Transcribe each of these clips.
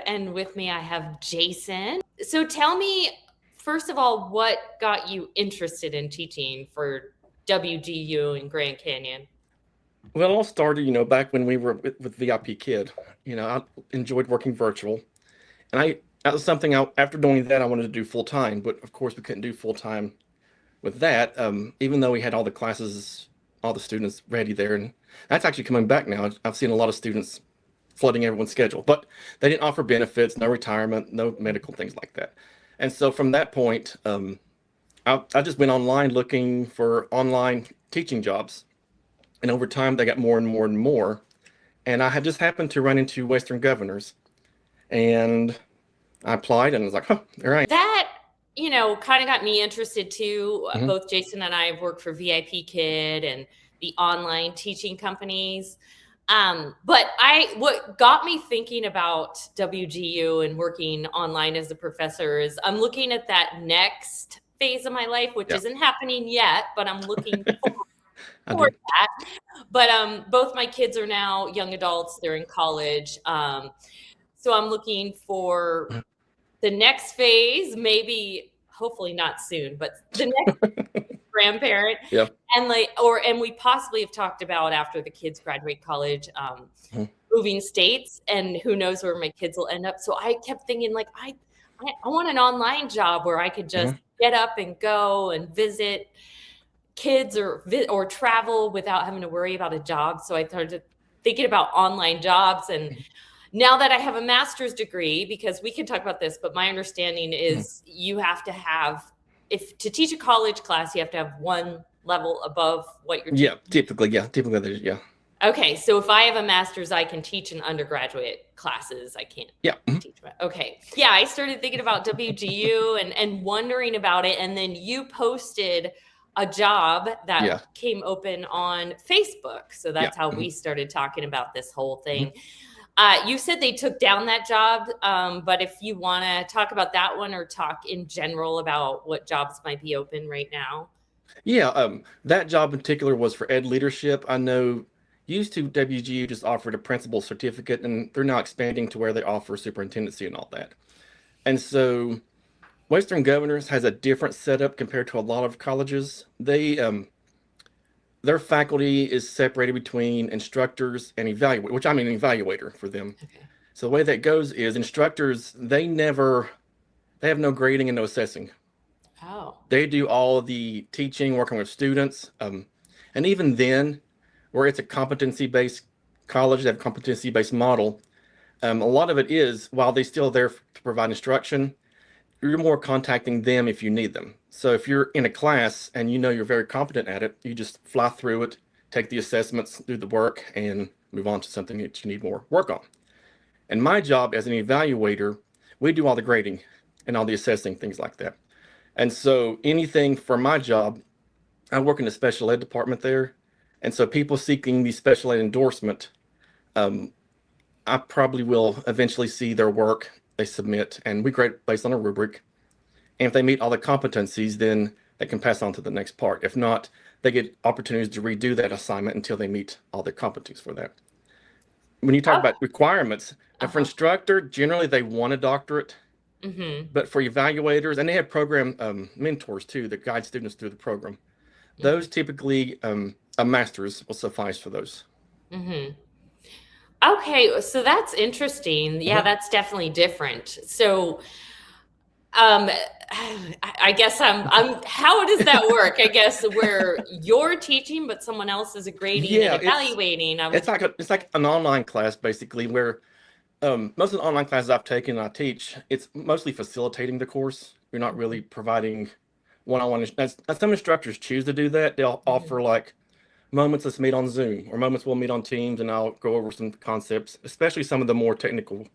and with me I have Jason. So tell me, first of all, what got you interested in teaching for WGU in Grand Canyon? Well, it all started, back when we were with VIP Kid. I enjoyed working virtual, and that was something after doing that I wanted to do full time. But of course, we couldn't do full time with that, even though we had all the classes, all the students ready there, and that's actually coming back now. I've seen a lot of students flooding everyone's schedule, but they didn't offer benefits, no retirement, no medical things like that. And so from that point, I just went online looking for online teaching jobs. And over time, they got more and more and more. And I had just happened to run into Western Governors, and I applied, and I was like, "Oh, there I am." That, kind of got me interested too. Mhm. Both Jason and I have worked for VIP Kid and the online teaching companies. But what got me thinking about WGU and working online as a professor is I'm looking at that next phase of my life, which Yeah, isn't happening yet, but I'm looking I for do. that. But both my kids are now young adults. They're in college. So I'm looking for the next phase, maybe, hopefully not soon, but the next grandparent. Yeah. And we possibly have talked about after the kids graduate college, Mhm. moving states, and who knows where my kids will end up. So I kept thinking, like, I want an online job where I could just Mhm. get up and go and visit kids or travel without having to worry about a job. So I started thinking about online jobs. And now that I have a master's degree, because we can talk about this, but my understanding Mhm. is you have to have, if to teach a college class, you have to have one level above what you're teaching. Yeah, typically, yeah. Okay, so if I have a master's, I can teach an undergraduate classes. I can't Yeah. Mhm. teach. Okay. Yeah, I started thinking about WGU and wondering about it. And then you posted a job that Yeah. came open on Facebook. So Yeah. that's how Mhm. we started talking about this whole Mhm. thing. You said they took down that job, but if you want to talk about that one or talk in general about what jobs might be open right now. Yeah, that job in particular was for ed leadership. I know used to WGU just offered a principal certificate, and they're now expanding to where they offer superintendency and all that. And so Western Governors has a different setup compared to a lot of colleges. Their faculty is separated between instructors and evaluator, which I'm an evaluator for them. Okay. So the way that goes is instructors, they have no grading and no assessing. Oh. They do all the teaching, working with students. And even then, where it's a competency-based college, they have a competency-based model. A lot of it is, while they're still there to provide instruction, you're more contacting them if you need them. So if you're in a class and you know you're very competent at it, you just fly through it, take the assessments, do the work, and move on to something that you need more work on. And my job as an evaluator, we do all the grading and all the assessing, things like that. And so anything for my job, I work in the special ed department there. And so people seeking the special ed endorsement, um, I probably will eventually see their work they submit, and we grade based on a rubric. And if they meet all the competencies, then they can pass on to the next part. If not, they get opportunities to redo that assignment until they meet all the competencies for that. When you talk Oh. about requirements, and for Uh-huh. instructor, generally they want a doctorate, Mm-hmm. but for evaluators, and they have program mentors too that guide students through the program. Those Mm-hmm. typically a master's will suffice for those. Mm-hmm. Okay, so that's interesting. Yeah, Mhm. that's definitely different. So, um, I guess how does that work? I guess where you're teaching, but someone else is grading and Yeah, evaluating. it's like an online class basically where most of the online classes I've taken and I teach, it's mostly facilitating the course. You're not really providing one-on-one. Some instructors choose to do that. They'll Mhm. offer like moments let's meet on Zoom or moments we'll meet on Teams and I'll go over some concepts, especially some of the more technical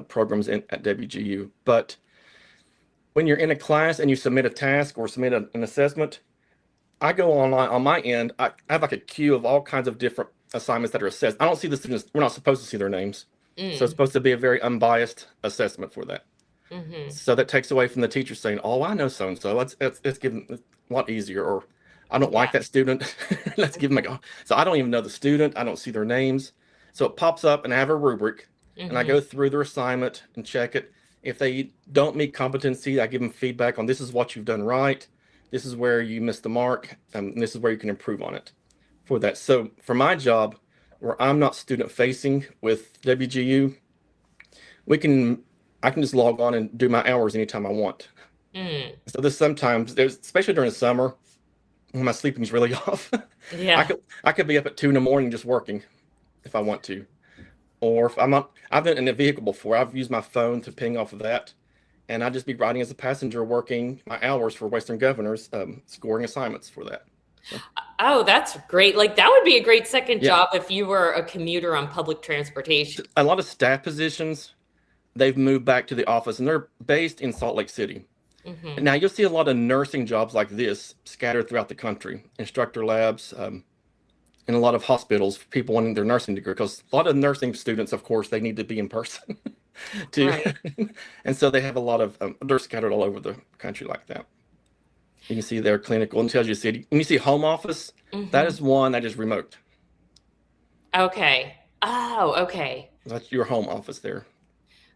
programs at WGU. But when you're in a class and you submit a task or submit an assessment, I go online on my end. I have like a queue of all kinds of different assignments that are assessed. I don't see the students. We're not supposed to see their names. So it's Mm. supposed to be a very unbiased assessment for that. Mhm. So that takes away from the teacher saying, "Oh, I know so and so. Let's give them a lot easier." Or, "I don't Yeah. like that student. Let's give them a go." So I don't even know the student. I don't see their names. So it pops up, and I have a rubric, and I go through their assignment and check it. If they don't meet competency, I give them feedback on this is what you've done right, this is where you missed the mark, and this is where you can improve on it for that. So for my job, where I'm not student facing with WGU, I can just log on and do my hours anytime I want. So there's sometimes especially during the summer when my sleeping's really off. Yeah. I could be up at 2 in the morning just working if I want to. Or if I'm not, I've been in a vehicle before. I've used my phone to ping off of that, and I'd just be riding as a passenger, working my hours for Western Governors, scoring assignments for that. So, Oh, that's great. Like that would be a great second job if you were a commuter on public transportation. a lot of staff positions, they've moved back to the office, and they're based in Salt Lake City. Now you'll see a lot of nursing jobs like this scattered throughout the country, instructor labs, in a lot of hospitals for people wanting their nursing degree, because a lot of nursing students, of course, they need to be in person too. Right. And so they have a lot of, they're scattered all over the country like that. You can see their clinical and tells you city. And you see home office, that is one that is remote. Okay. Oh, okay. That's your home office there.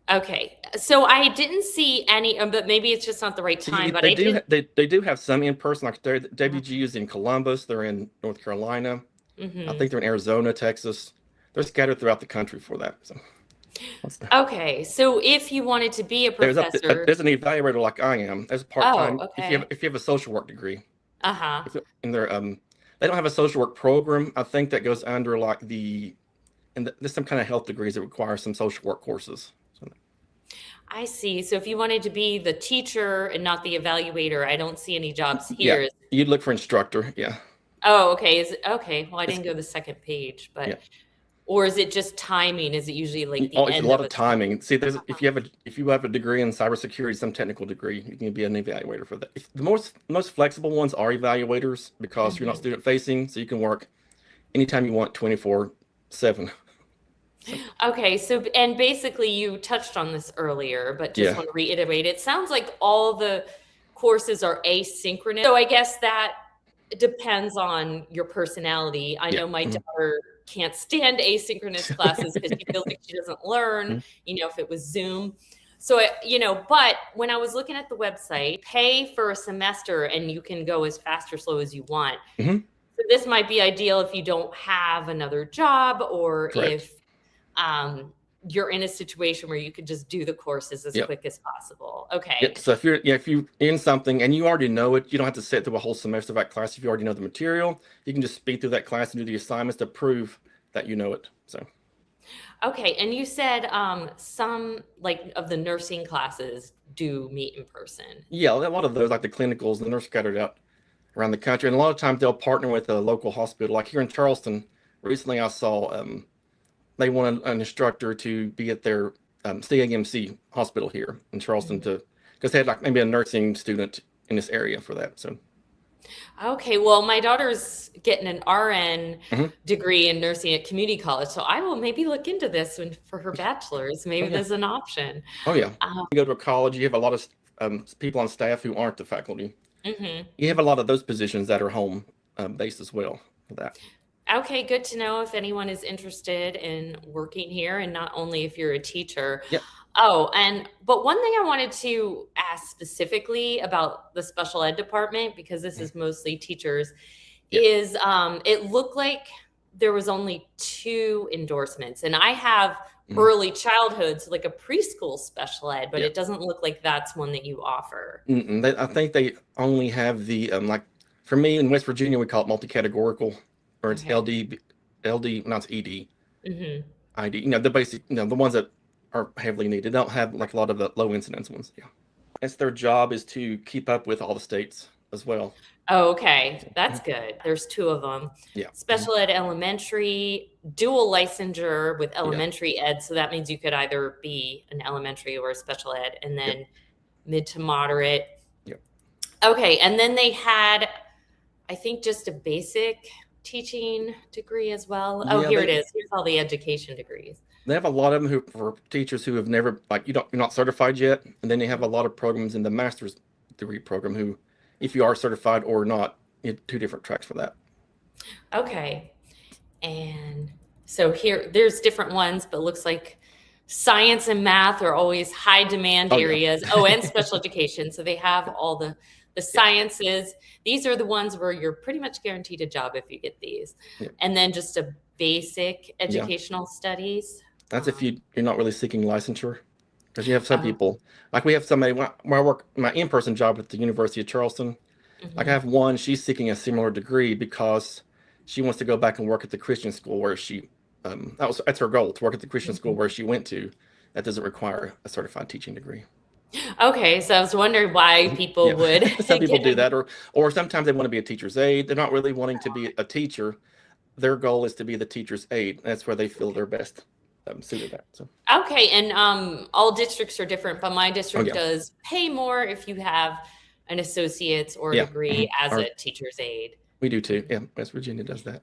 Okay. So I didn't see any, but maybe it's just not the right time. But they do have some in person, like WGU is in Columbus, they're in North Carolina. I think they're in Arizona, Texas. They're scattered throughout the country for that. So, Okay, so if you wanted to be a professor, there's an evaluator like I am. There's part-time. Okay. If you have a social work degree. Uh-huh. And they don't have a social work program. I think that goes under like there's some kind of health degrees that require some social work courses. So, I see. So if you wanted to be the teacher and not the evaluator, I don't see any jobs here. Yeah, you'd look for instructor. Yeah. Oh, okay. Okay. Well, I didn't go to the second page, but or is it just timing? Is it usually like the it's end a lot of of timing. See, if you have a degree in cybersecurity, some technical degree, you can be an evaluator for that. The most flexible ones are evaluators because you're not student facing, so you can work anytime you want, 24/7. Okay, so and basically you touched on this earlier, but just want to reiterate. It sounds like all the courses are asynchronous. So I guess that depends on your personality. I know my daughter can't stand asynchronous classes because she feels like she doesn't learn, if it was Zoom. So, but when I was looking at the website, pay for a semester and you can go as fast or slow as you want. So this might be ideal if you don't have another job or if you're in a situation where you could just do the courses as quick as possible. Okay. So if you're in something and you already know it, you don't have to sit through a whole semester of that class. If you already know the material, you can just speed through that class and do the assignments to prove that you know it. So. Okay. And you said some like of the nursing classes do meet in person. Yeah, a lot of those, like the clinicals, and they're scattered out around the country. And a lot of times they'll partner with a local hospital. Like here in Charleston, recently I saw they wanted an instructor to be at their CAMC hospital here in Charleston because they had like maybe a nursing student in this area for that. So. Okay, well, my daughter's getting an RN degree in nursing at community college, so I will maybe look into this for her bachelor's. Maybe there's an option. Oh yeah, you go to a college, you have a lot of people on staff who aren't the faculty. You have a lot of those positions that are home based as well for that. Okay, good to know if anyone is interested in working here, and not only if you're a teacher. Yep. Oh, but one thing I wanted to ask specifically about the special ed department, because this is mostly teachers, is it looked like there was only 2 endorsements, and I have early childhood, so like a preschool special ed, but it doesn't look like that's one that you offer. I think they only have the like for me in West Virginia we call it multi-categorical, or it's LD, no, it's ED, ID. The basic, the ones that are heavily needed. They don't have like a lot of the low incidence ones. Yeah, that's their job, is to keep up with all the states as well. Oh, okay, that's good. There's 2 of them. Yeah. Special ed elementary, dual licensure with elementary ed. So that means you could either be an elementary or a special ed, and then mid to moderate. Yep. Okay, and then they had, I think, just a basic teaching degree as well. Oh, here it is. Here's all the education degrees. They have a lot of them for teachers who have never, like, you're not certified yet, and then they have a lot of programs in the master's degree program who, if you are certified or not, you have 2 different tracks for that. Okay, and so here there's different ones, but looks like science and math are always high demand Oh yeah, areas. Oh, and special education. So they have all the yeah, sciences. These are the ones where you're pretty much guaranteed a job if you get these. yeah, And then just a basic yeah. educational studies. That's if you're not really seeking licensure, because you have some Oh, people, like we have somebody where I work my in-person job at the University of Charleston. Like I mhm. have one, she's seeking a similar degree because she wants to go back and work at the Christian school where she that's her goal, to work at the Christian school Mhm. where she went to. That doesn't require a certified teaching degree. Okay, so I was wondering why people Yeah, would some people get do a. that, or sometimes they want to be a teacher's aide. They're not really wanting to be a teacher. Their goal is to be the teacher's aide. That's where they feel they're best suited at. So, Okay, and all districts are different, but my oh district yeah, does pay more if you have an associate's or a yeah, degree as or a teacher's aide. we do too. Yeah, West Virginia does that.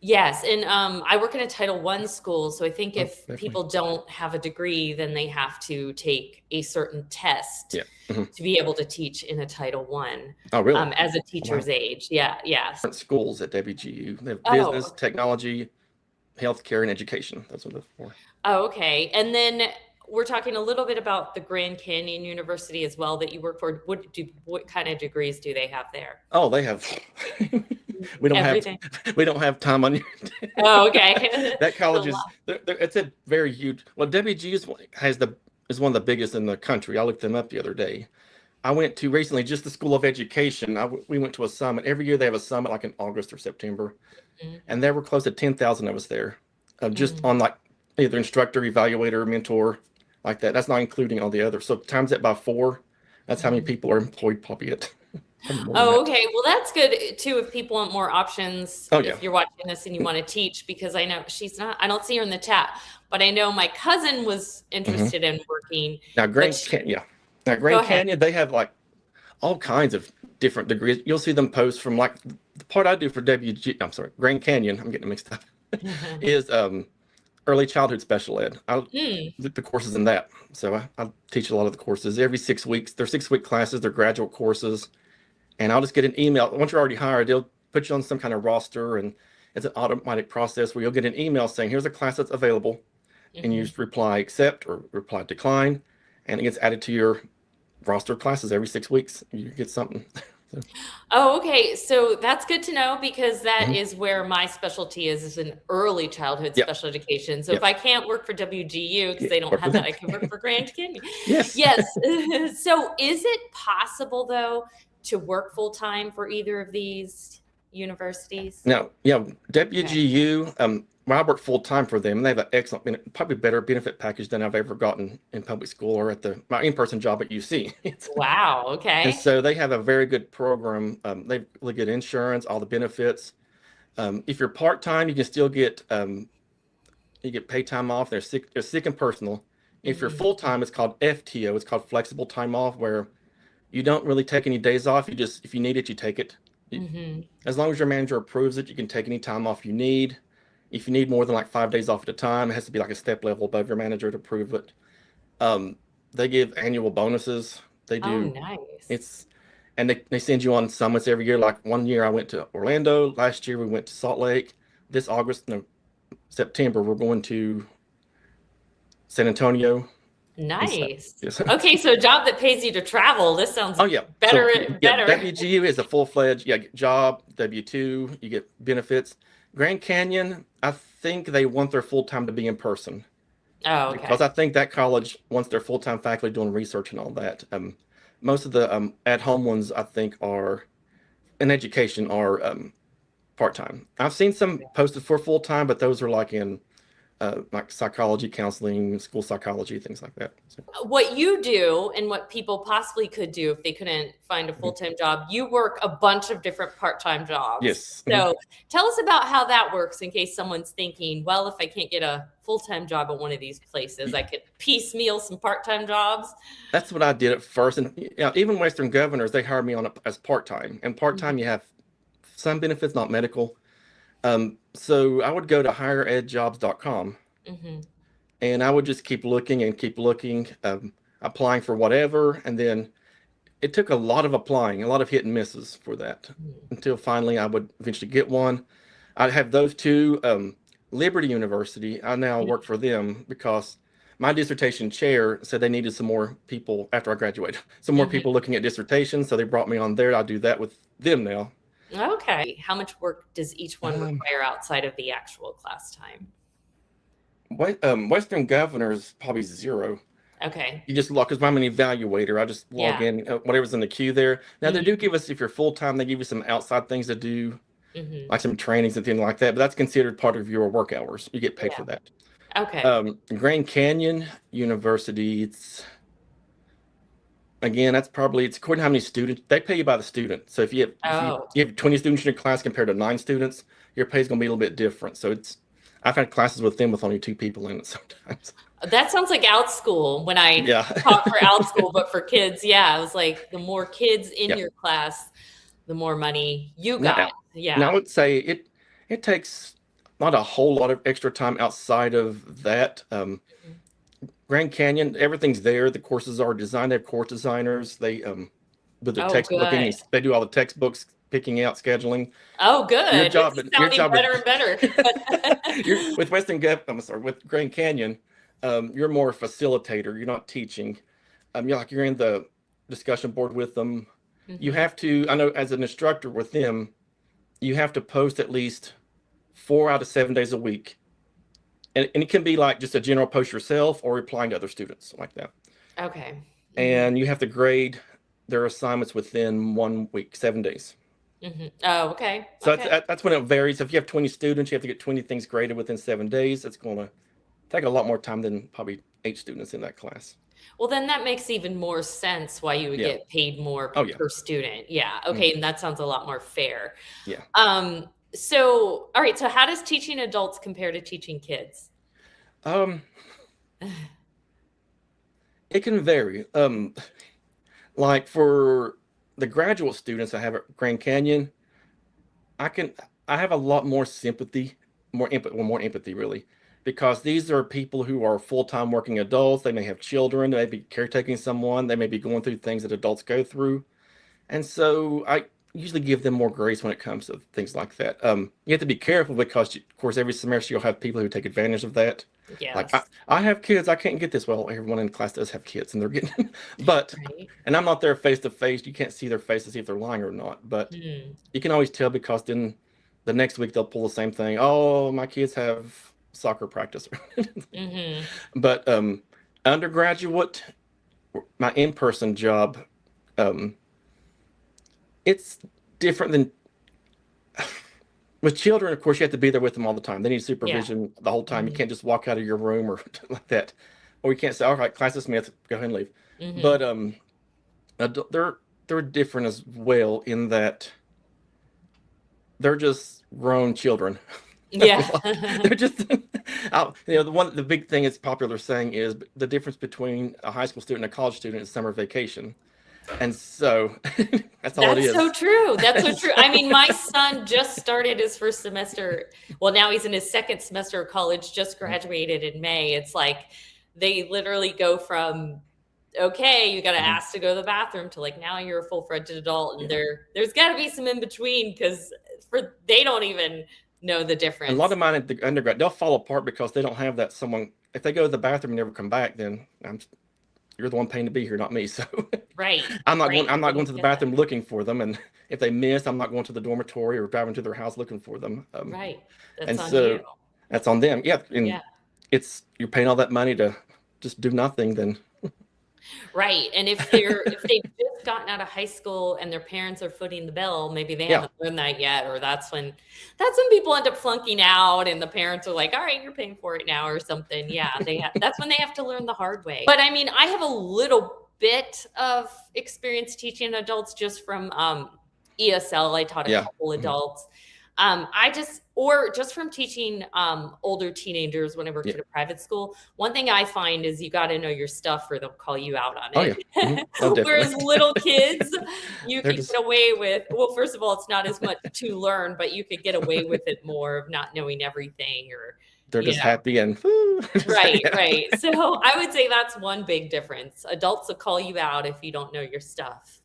Yes, and I work in a Title I school, so I think Oh, if definitely. people don't have a degree, then they have to take a certain test Yeah. Mhm. to be able to teach in a Title I Oh, really? as a Wow. teacher's aide. Yeah, yes. Different schools at WGU. They have Oh, business, technology, healthcare, and education. That's what they're for. oh, okay. And then we're talking a little bit about the Grand Canyon University as well that you work for. What kind of degrees do they have there? Oh, they have. we don't have. Everything. We don't have time on your. Oh, okay. That It's a college is. lot. It's a very huge. Well, WGU is one of the biggest in the country. I looked them up the other day. I went to recently just the School of Education. We went to a summit. Every year they have a summit, like in August or September, and there were close to 10,000 of us there, just Mhm. on like either instructor, evaluator, mentor, like that. That's not including all the others. So times that by 4, that's how many Mhm. people are employed probably at. Probably more than Oh, that. okay. Well, that's good too if people want more options, Oh yeah. if you're watching this and you want to teach, because I know she's not, I don't see her in the chat, but I know my cousin was Hmm. interested in working, Now but Yeah. Now go Grand ahead. Canyon, they have like all kinds of different degrees. You'll see them post from like the part I do for I'm sorry, Grand Canyon. I'm getting mixed up. Is early childhood special ed. I Hmm. look the courses in that. So I teach a lot of the courses every 6 weeks. They're 6-week classes. They're graduate courses, and I'll just get an email once you're already hired. They'll put you on some kind of roster, and it's an automatic process where you'll get an email saying, "Here's a class that's available," and you Mhm. just reply accept or reply decline, and it gets added to your roster of classes every 6 weeks. You get something. So, Oh, okay. So that's good to know because that mhm. is where my specialty is in early childhood Yep, special education. So if yep, I can't work for WGU because yeah, they don't work for have that, them. I can work for Grand Canyon. Yes. Yes. So is it possible though to work full time for either of these universities? Now, yeah, Okay. WGU, well, I work full time for them, and they have an excellent, probably better benefit package than I've ever gotten in public school or at my in-person job at UC. Wow. And Okay. so they have a very good program. They have really good insurance, all the benefits. If you're part-time, you can still get you get paid time off. They're sick and personal. If you're Hmm. full-time, it's called FTO. It's called flexible time off, where you don't really take any days off. You just, if you need it, you take it. Hmm. As long as your manager approves it, you can take any time off you need. If you need more than like 5 days off at a time, it has to be like a step level above your manager to approve it. Um, they give annual bonuses. They Oh, do. nice. It's and they send you on summits every year. Like one year I went to Orlando. Last year we went to Salt Lake. This August, no, September, we're going to San Antonio. And so, Nice. yes. Okay, so a job that pays you to travel. This sounds Oh yeah. So better, yeah, better. WGU is a full-fledged job. W-2, you get benefits. Grand Canyon, I think they want their full-time to be in person, Oh, because okay. I think that college wants their full-time faculty doing research and all that. Most of the at-home ones I think are in education are part-time. I've seen some posted for full-time, but those are like in like psychology, counseling, school psychology, things like that. So, What you do and what people possibly could do if they couldn't find a mhm. full-time job, you work a bunch of different part-time jobs. Yes. So tell us about how that works in case someone's thinking, well, if I can't get a full-time job at one of these places, I could piecemeal some part-time jobs. That's what I did at first, and even Western Governors, they hired me on as part-time. And part-time, you have some benefits, not medical. So I would go to higheredjobs.com, Mm-hmm. and I would just keep looking and keep looking, applying for whatever. And then it took a lot of applying, a lot of hit and misses for that, until finally I would eventually get one. I have those two. Liberty University, I now work for them because my dissertation chair said they needed some more people after I graduated, some more people looking at dissertations. So they brought me on there. I do that with them now. Okay. How much work does each one require outside of the actual class time? Western Governors probably 0. Okay. You just log, because I'm an evaluator. I just log in, whatever's in the queue there. Now, they do give us, if you're full time, they give you some outside things to do, like some trainings and things like that. But that's considered part of your work hours. You get paid for that. Okay. Grand Canyon University, that's probably, it's according to how many students. They pay you by the student. So if you have 20 students in your class compared to 9 students, your pay is going to be a little bit different. So I've had classes with them with only 2 people in it sometimes. That sounds like OutSchool when I taught for OutSchool, but for kids. Yeah, it was like the more kids in your class, the more money you got. Now I would say it takes not a whole lot of extra time outside of that. Grand Canyon, everything's there. The courses are designed. They have course designers. They with the textbooking, they do all the textbooks, picking out, scheduling. Oh, good. Your job better and better. With Grand Canyon, you're more a facilitator. You're not teaching. You're in the discussion board with them. You have to, I know as an instructor with them, you have to post at least 4 out of 7 days a week. And it can be like just a general post yourself or replying to other students like that. Okay. And you have to grade their assignments within 1 week, 7 days. Oh, okay. So that's when it varies. If you have 20 students, you have to get 20 things graded within 7 days. It's going to take a lot more time than probably 8 students in that class. Well, then that makes even more sense why you would get paid more per student. Yeah. Okay. And that sounds a lot more fair. Yeah. So, all right. So how does teaching adults compare to teaching kids? It can vary. Like for the graduate students I have at Grand Canyon, I have a lot more sympathy, more empathy really, because these are people who are full-time working adults. They may have children, they may be caretaking someone, they may be going through things that adults go through. And so I usually give them more grace when it comes to things like that. You have to be careful because, of course, every semester you'll have people who take advantage of that. Yes. Like I have kids, I can't get this. Well, everyone in class does have kids, and they're getting, and I'm not there face to face. You can't see their face to see if they're lying or not. But you can always tell because then the next week they'll pull the same thing. Oh, my kids have soccer practice. But undergraduate, my in-person job, it's different than with children. Of course, you have to be there with them all the time. They need supervision the whole time. You can't just walk out of your room or like that, or you can't say, "All right, class dismissed, go ahead and leave." But they're different as well in that they're just grown children. Yeah. They're just, the big thing it's popular saying is the difference between a high school student and a college student is summer vacation. And so that's all it is. That's so true. That's so true. I mean, my son just started his first semester. Well, now he's in his second semester of college, just graduated in May. It's like they literally go from, okay, you got to ask to go to the bathroom to like, now you're a full-fledged adult. And there's got to be some in between because they don't even know the difference. A lot of mine at the undergrad, they'll fall apart because they don't have that someone. If they go to the bathroom and never come back, then you're the one paying to be here, not me. So I'm not going to the bathroom looking for them. And if they miss, I'm not going to the dormitory or driving to their house looking for them. That's on you. That's on them. Yeah. And you're paying all that money to just do nothing, then. Right. And if they've just gotten out of high school and their parents are footing the bill, maybe they haven't learned that yet, or that's when people end up flunking out and the parents are like, all right, you're paying for it now or something. Yeah. That's when they have to learn the hard way. But I mean, I have a little bit of experience teaching adults just from ESL. I taught a couple adults. Just from teaching older teenagers when I worked at a private school. One thing I find is you got to know your stuff or they'll call you out on it. Whereas little kids, you can get away with, well, first of all, it's not as much to learn, but you could get away with it more of not knowing everything, or they're just happy and right. So I would say that's one big difference. Adults will call you out if you don't know your stuff.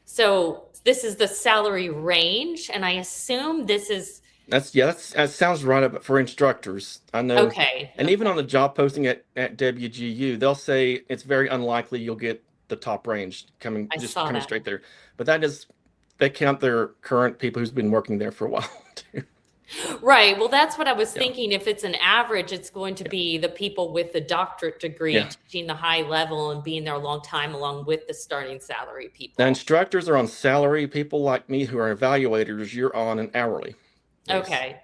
So this is the salary range, and I assume this is That sounds right. But for instructors, I know, Okay. and even on the job posting at WGU, they'll say it's very unlikely you'll get the top range I saw coming that. straight there. But they count their current people who's been working there for a while too. Right. Well, that's what I was Yeah, thinking. If it's an average, it's going to yeah, be the people with the doctorate degree yeah. teaching the high level and being there a long time, along with the starting salary Now people. instructors are on salary. People like me who are evaluators, you're on an hourly base. Okay.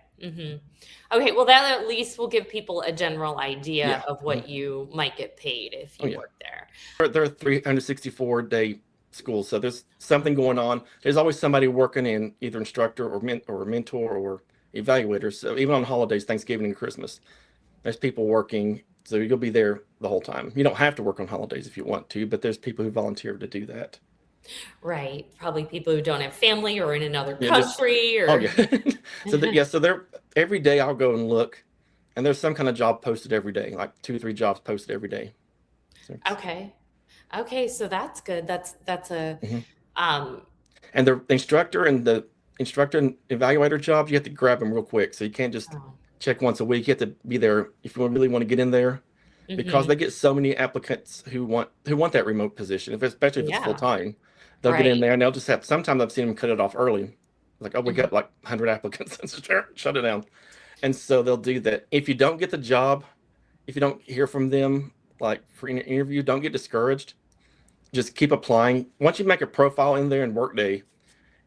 Okay. Well, that at least will give people a general idea Yeah. of Mhm. what you might get paid if Oh you yeah. work there. They're 364-day schools, so there's something going on. There's always somebody working in either instructor or mentor or evaluator. So even on holidays, Thanksgiving and Christmas, there's people working. So you'll be there the whole time. You don't have to work on holidays if you want to, but there's people who volunteer to do that. Right. Probably people who don't have family or in another Yeah, just country oh or. yeah. So they're every day I'll go and look, and there's some kind of job posted every day, like 2 or 3 jobs posted every day. So, Okay. Okay. So that's good. That's a, mhm. um, And the instructor and evaluator jobs, you have to grab them real quick. So you can't just oh, check once a week. You have to be there if you really want to get in there because mhm. they get so many applicants who want that remote position, especially if it's full Yeah. time. They'll get in Right. there and they'll just have. Sometimes I've seen them cut it off early, like, oh, we Mhm. got like 100 applicants, shut it down. And so they'll do that. If you don't get the job, if you don't hear from them, like for an interview, don't get discouraged. Just keep applying. Once you make a profile in there in Workday,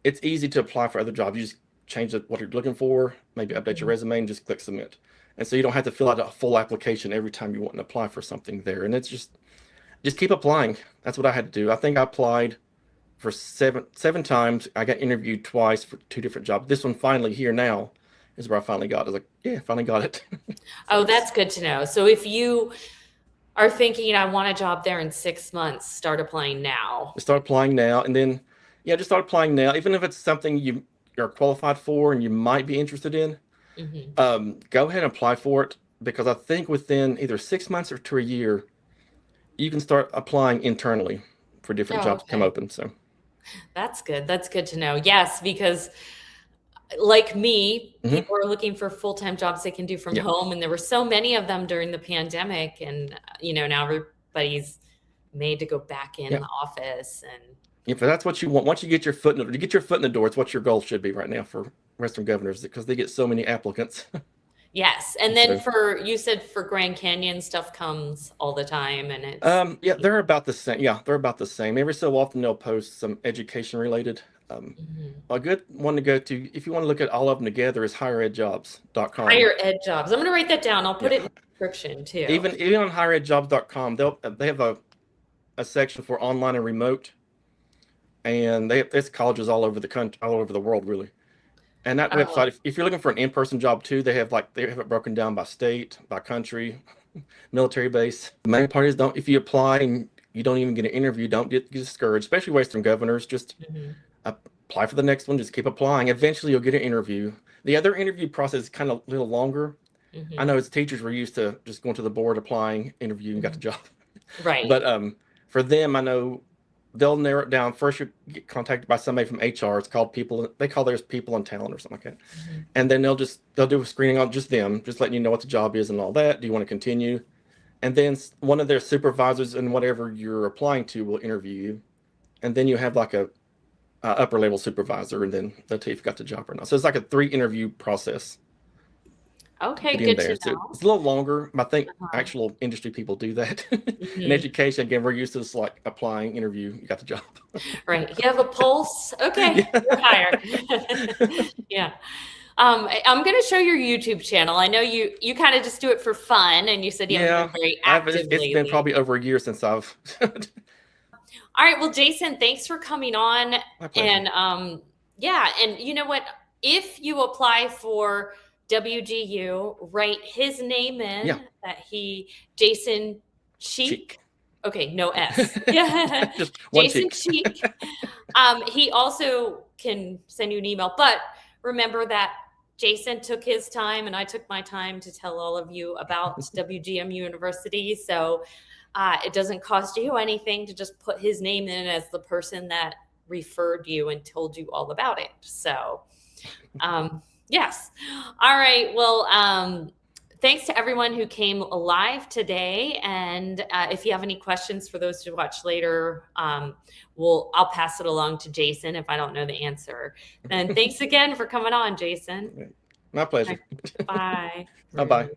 it's easy to apply for other jobs. You just change what you're looking for, maybe update your Mhm. resume and just click submit. And so you don't have to fill out a full application every time you want to apply for something there. And it's just keep applying. That's what I had to do. I think I applied for seven times. I got interviewed twice for 2 different jobs. This one finally here now is where I finally got it. I was like, yeah, finally got it. So Oh, that's good to know. So if you are thinking, I want a job there in 6 months, start applying now. start applying now, and then yeah, just start applying now. Even if it's something you're qualified for and you might be interested in, Hmm. go ahead and apply for it because I think within either 6 months or to a year, you can start applying internally for different Oh, jobs to come okay. open. So That's good. That's good to know. Yes, because like me, mhm, people are looking for full-time jobs they can do from yeah, home. And there were so many of them during the pandemic. And, now everybody's made to go back in yeah. the office. And If that's what you want, once you get your foot in the door, it's what your goal should be right now for Western governors because they get so many applicants. yes. And then So you said for Grand Canyon, stuff comes all the time and yeah, they're about the same. Yeah, they're about the same. Every so often they'll post some education related. Um, Mhm. a good one to go to if you want to look at all of them together is higheredjobs.com. Higher ed jobs. I'm going to write that down. I'll put Yeah, it in the description too. even on higheredjobs.com, they have a section for online and remote, and there's colleges all over the country, all over the world, really. And that Oh, website, if you're looking for an in-person job too, they have it broken down by state, by country, military base. The main part is don't if you apply and you don't even get an interview, don't get discouraged, especially Western governors. Just mhm, apply for the next one. Just keep applying. Eventually, you'll get an interview. The other interview process is kind of a little longer. I mhm, know as teachers, we're used to just going to the board, applying, interview, and got the mhm. job. Right. But for them, I know they'll narrow it down. First, you get contacted by somebody from HR. It's called people. They call theirs people and talent or something like that. Mhm. And then they'll do a screening on just them, just letting you know what the job is and all that. Do you want to continue? And then one of their supervisors and whatever you're applying to will interview you. And then you have like a upper level supervisor, and then they'll tell you if you got the job or not. So it's like a 3 interview process to Okay, get in good to there. So know. it's a little longer. But I think Uh-huh. actual industry people do that. In Mhm. education, again, we're used to this like applying, interview, you got the job. Right. You have a pulse? Okay, Yeah. you're hired. Yeah. I'm gonna show your YouTube channel. I know you kind of just do it for fun, and you said you haven't been Yeah. very It's active it's been lately. probably over a year since I've All right. Well, Jason, thanks for coming on. my pleasure. And yeah, and you know what? If you apply for WGU, write his name Yeah. in Jason Cheek. Cheek. Okay, no Yeah. S. Yeah. Just one Jason cheek. Cheek. He also can send you an email, but remember that Jason took his time and I took my time to tell all of you about WGM University. So it doesn't cost you anything to just put his name in as the person that referred you and told you all about it. So, um, Yes. All right. Well, thanks to everyone who came live today. And if you have any questions for those to watch later, I'll pass it along to Jason if I don't know the answer. Then thanks again for coming on, Jason. My pleasure. Bye. Bye-bye.